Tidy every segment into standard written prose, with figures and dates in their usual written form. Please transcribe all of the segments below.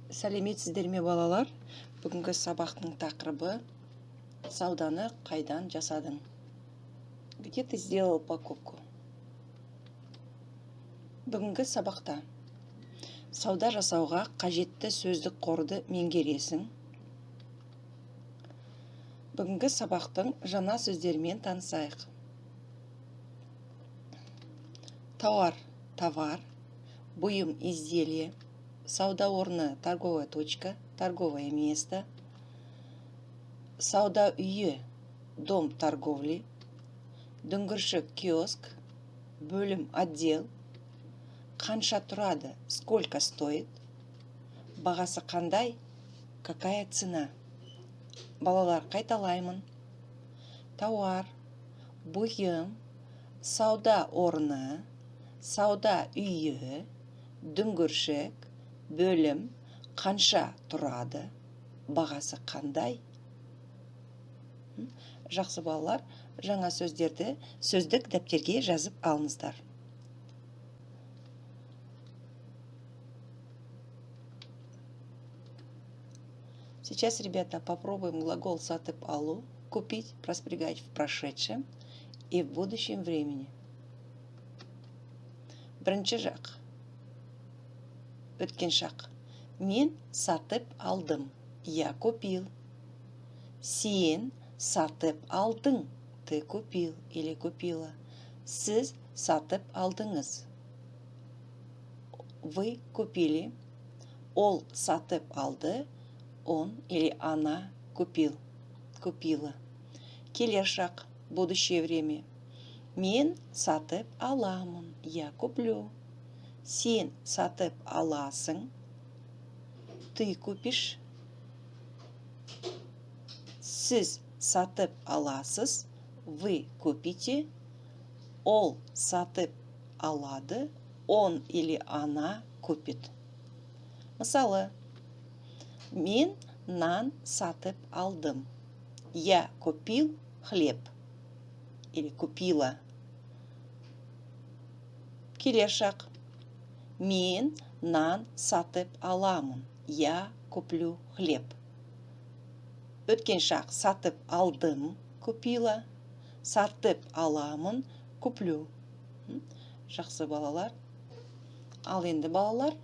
Сәлеметсіздер ме балалар? Бүгінгі сабақтың тақырыбы сауданы қайдан жасадың? Где ты сделал покупку? Бүгінгі сабақта сауда жасауға қажетті сөздік қорды меңгересің. Бүгінгі сабақтың жаңа сөздермен танысайық. Тауар, товар, бұйым, изделие, сауда орны, торговая точка, торговое место, сауда үйі, дом торговли, дүңгіршек, киоск, бөлім, отдел, қанша тұрады, сколько стоит, бағасы қандай, какая цена. Балалар, қайталаймын. Тауар, бұйым, сауда орны, сауда үйі, дүңгіршек, бөлім, қанша тұрады, бағасы қандай. Жақсы балалар, жаңа сөздерді сөздік дәптерге жазып алыңыздар. Сейчас, ребята, попробуем глагол сатып алу, купить, проспрягать в прошедшем и в будущем времени. Бірінші жақ. Өткен шақ. Мен сатып алдым. Я купил. Сен сатып алдың. Ты купил или купила. Сіз сатып алдыңыз. Вы купили. Ол сатып алды. Он или она купил. Купила. Келер шақ. Будущее время. Мен сатып аламын. Я куплю. Сен сатып аласың. Ты купишь. Сіз сатып аласыз. Вы купите. Ол сатып алады. Он или она купит. Мысалы, мен нан сатып алдым. Я купил хлеб. Или купила. Келер шақ. Мен нан сатып аламын. Я куплю хлеб. Өткен шақ. Сатып алдым. Купила. Сатып аламын. Куплю. Жақсы балалар. Ал енді балалар,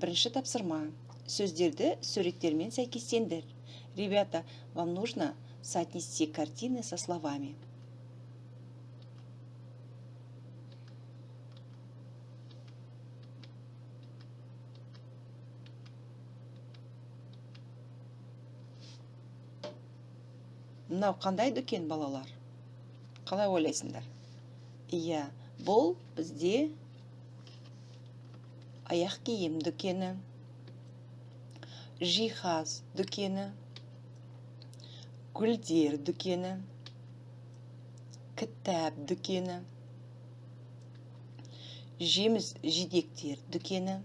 бірінші тапсырма. Сөздерді суреттермен сәйкестендір. Ребята, вам нужно соотнести картины со словами. Мынау қандай дүкен, балалар? Қалай ойлайсыңдар? Иә, бұл бізде аяқ киім дүкені, жиһаз дүкені, гүлдер дүкені, кітап дүкені, жеміс жидектер дүкені,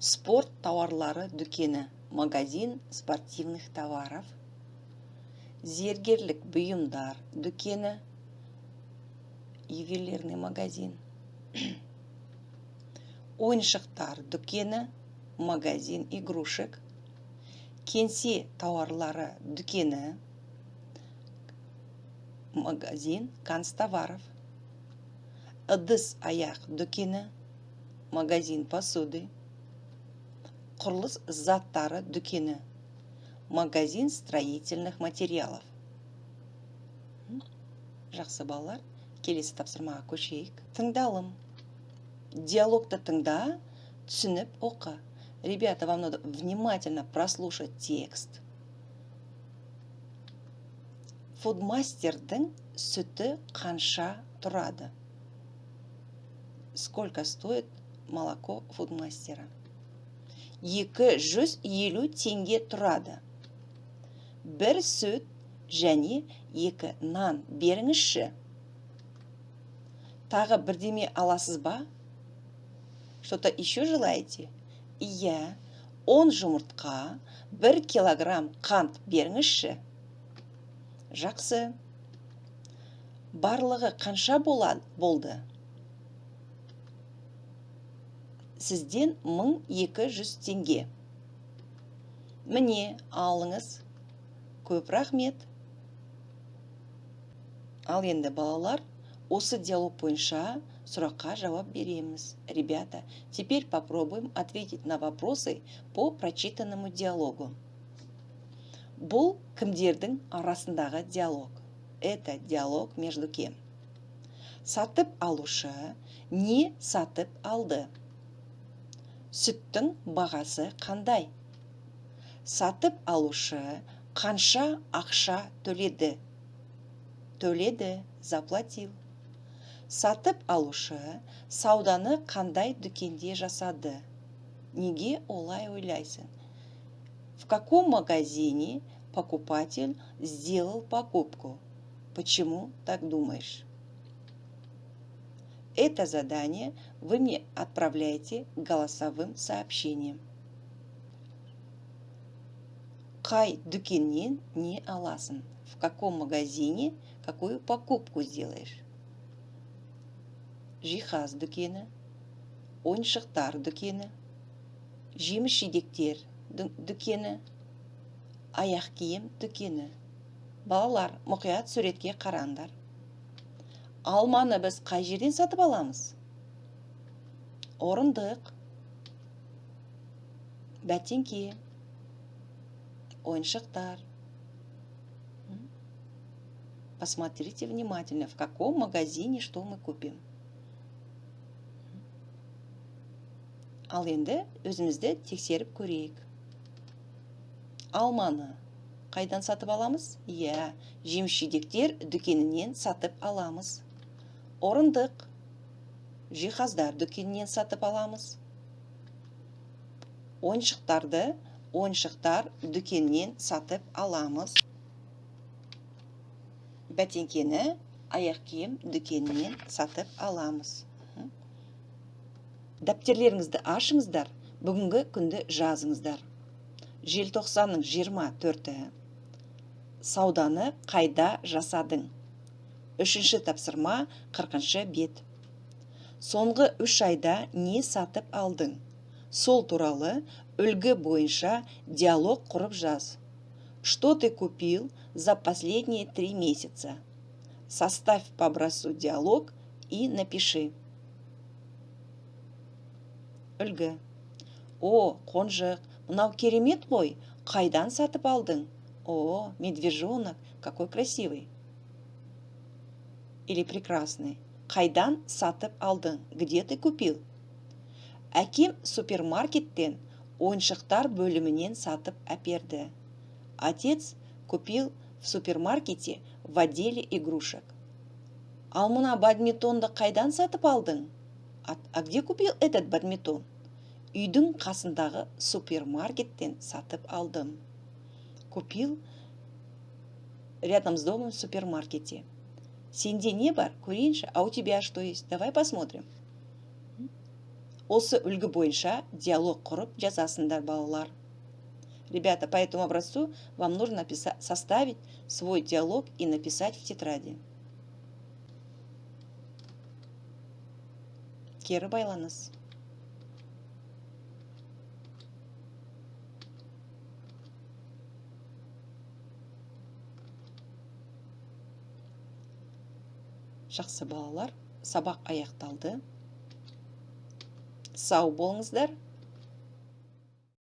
спорт тауарлары дүкені, магазин спортивных товаров, зергерлік бұйымдар дүкені, ювелирный магазин, ойыншықтар дүкені, магазин игрушек, кеңсе тауарлары дүкені, магазин канцтоваров, ыдыс аяқ дүкені, магазин посуды, құрылыс заттары дүкені, магазин строительных материалов. Жақсы балалар, келесі тапсырмаға көшейік. Тыңдалым. Диалогты тыңда, түсініп оқы. Ребята, вам надо внимательно прослушать текст. Фудмастердің сүті қанша тұрады? Сколько стоит молоко фудмастера? 250 теңге тұрады. Бір сүт және 2 нан беріңізші. Тағы бірдеме аласыз ба? Что-то еще желаете? Иә, 10 жұмыртқа, 1 килограмм қант беріңізші. Жақсы. Барлығы қанша болды? Сізден 1200 теңге. Міне, алыңыз. Көп рахмет. Ал енді балалар, осы диалог бойынша сұраққа жауап береміз. Ребята, теперь попробуем ответить на вопросы по прочитанному диалогу. Бұл кімдердің арасындағы диалог? Это диалог между кем? Сатып алушы не сатып алды? Сүттің бағасы қандай? Сатып алушы қанша ақша төледі? Төледі, заплатил. Сатып алушы сауданы қандай дүкенде жасады? Неге олай ойлайсың? В каком магазине покупатель сделал покупку? Почему так думаешь? Это задание вы мне отправляете голосовым сообщением. Қай дүкеннен не аласың? В каком магазине какую покупку сделаешь? Жиһаз дүкені, ойыншықтар дүкені, жеміс-жидектер дүкені, аяқ киім дүкені. Балалар, мұқият суретке қараңдар. Алманы біз қай жерден сатып аламыз? Орындық, бәтеңке, ойыншықтар. Посмотрите внимательно, в каком магазине что мы купим. Ал енді өзімізді тексеріп көрейік. Алманы қайдан сатып аламыз? Иә, жеміс-жидектер дүкенінен сатып аламыз. Орындық, жиһаздар дүкенінен сатып аламыз. Ойыншықтар дүкенінен сатып аламыз. Бәтеңкені аяқ киім дүкенінен сатып аламыз. Дәптерлеріңізді ашыңыздар, бүгінгі күнді жазыңыздар. Желтоқсанның 24-і. Сауданы қайда жасадың? 3-ші тапсырма 40-шы бет. Соңғы 3 айда не сатып алдың? Сол туралы үлгі бойынша диалог құрып жаз. Что ты купил за последние 3 месяца? Составь по образцу диалог и напиши. Үлгі. О, қонжық, мынау керемет қой, қайдан сатып алдың? О, медвежонок, какой красивый. Или прекрасный. Қайдан сатып алдың? Где ты купил? Әкем супермаркеттен ойыншықтар бөлімінен сатып әперді. Отец купил в супермаркете в отделе игрушек. Ал мына бадминтонды қайдан сатып алдың? А где купил этот бадминтон? Үйдің қасындағы супермаркеттен сатып алдым. Купил рядом с домом в супермаркете. Сенде не бар? Көрейінші, а у тебя что есть? Давай посмотрим. Осы үлгі бойынша диалог құрып жазасыңдар, балалар. Ребята, по этому образцу вам нужно составить свой диалог и написать в тетради. Кері байланыс. Жақсы балалар, сабақ аяқталды. Сау болыңыздар.